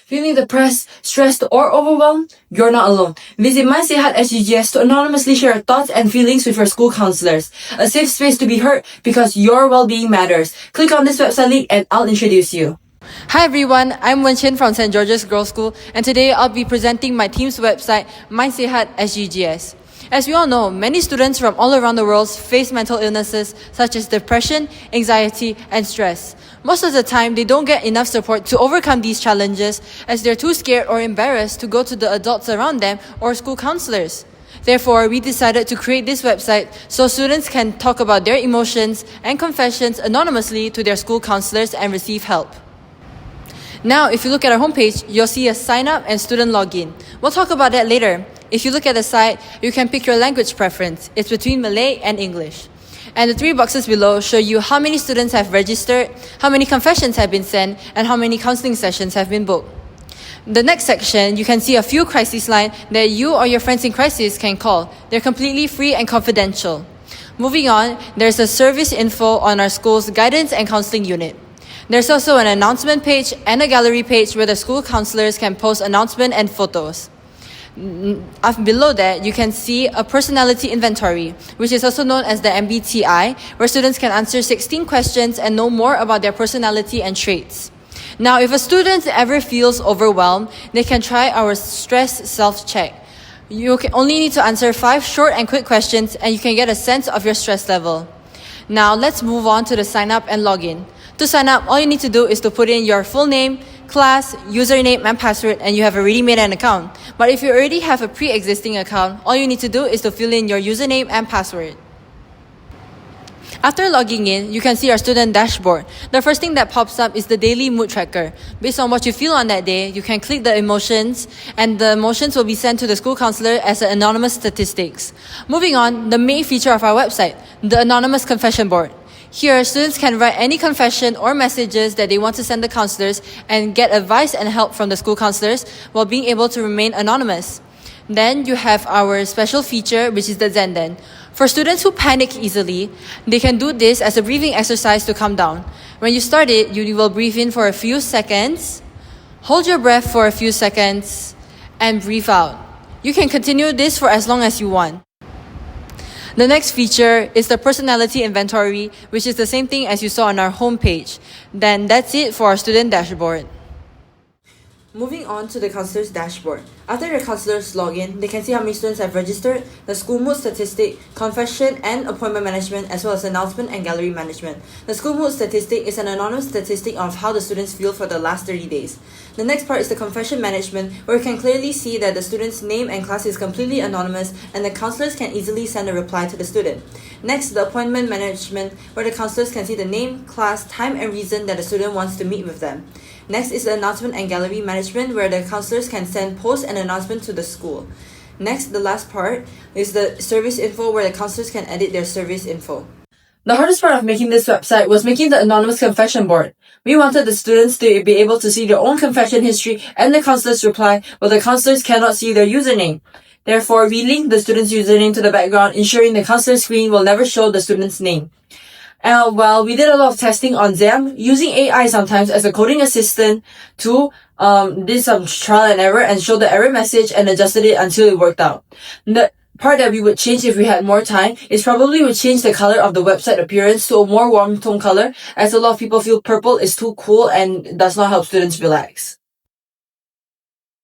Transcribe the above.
Feeling depressed, stressed, or overwhelmed? You're not alone. Visit MindSihat SGGS to anonymously share your thoughts and feelings with your school counselors. A safe space to be heard because your well-being matters. Click on this website link and I'll introduce you. Hi everyone, I'm Wenchin from St. George's Girls' School, and today I'll be presenting my team's website, MindSihat SGGS. As we all know, many students from all around the world face mental illnesses such as depression, anxiety, and stress. Most of the time, they don't get enough support to overcome these challenges as they're too scared or embarrassed to go to the adults around them or school counselors. Therefore, we decided to create this website so students can talk about their emotions and confessions anonymously to their school counselors and receive help. Now, if you look at our homepage, you'll see a sign up and student login. We'll talk about that later. If you look at the site, you can pick your language preference. It's between Malay and English. And the 3 boxes below show you how many students have registered, how many confessions have been sent, and how many counseling sessions have been booked. The next section, you can see a few crisis lines that you or your friends in crisis can call. They're completely free and confidential. Moving on, there's a service info on our school's guidance and counseling unit. There's also an announcement page and a gallery page where the school counselors can post announcements and photos. Below that, you can see a personality inventory, which is also known as the MBTI, where students can answer 16 questions and know more about their personality and traits. Now, if a student ever feels overwhelmed, they can try our stress self-check. You only need to answer 5 short and quick questions and you can get a sense of your stress level. Now, let's move on to the sign up and login. To sign up, all you need to do is to put in your full name, class, username, and password, and you have already made an account. But if you already have a pre-existing account, all you need to do is to fill in your username and password. After logging in, you can see our student dashboard. The first thing that pops up is the daily mood tracker. Based on what you feel on that day, you can click the emotions, and the emotions will be sent to the school counselor as an anonymous statistics. Moving on, the main feature of our website, the anonymous confession board. Here, students can write any confession or messages that they want to send the counselors and get advice and help from the school counselors while being able to remain anonymous. Then you have our special feature, which is the Zenden. For students who panic easily, they can do this as a breathing exercise to calm down. When you start it, you will breathe in for a few seconds, hold your breath for a few seconds, and breathe out. You can continue this for as long as you want. The next feature is the personality inventory, which is the same thing as you saw on our homepage. Then that's it for our student dashboard. Moving on to the counselor's dashboard. After the counselors log in, they can see how many students have registered, the school mood statistic, confession and appointment management, as well as announcement and gallery management. The school mood statistic is an anonymous statistic of how the students feel for the last 30 days. The next part is the confession management, where you can clearly see that the student's name and class is completely anonymous and the counselors can easily send a reply to the student. Next, the appointment management, where the counselors can see the name, class, time and reason that the student wants to meet with them. Next is the announcement and gallery management, where the counselors can send posts and announcements to the school. Next, the last part, is the service info, where the counselors can edit their service info. The hardest part of making this website was making the anonymous confession board. We wanted the students to be able to see their own confession history and the counselor's reply, but the counselors cannot see their username. Therefore, we linked the student's username to the background, ensuring the counselor's screen will never show the student's name. We did a lot of testing on them, using AI sometimes as a coding assistant to did some trial and error and showed the error message and adjusted it until it worked out. The part that we would change if we had more time is probably would change the color of the website appearance to a more warm tone color, as a lot of people feel purple is too cool and does not help students relax.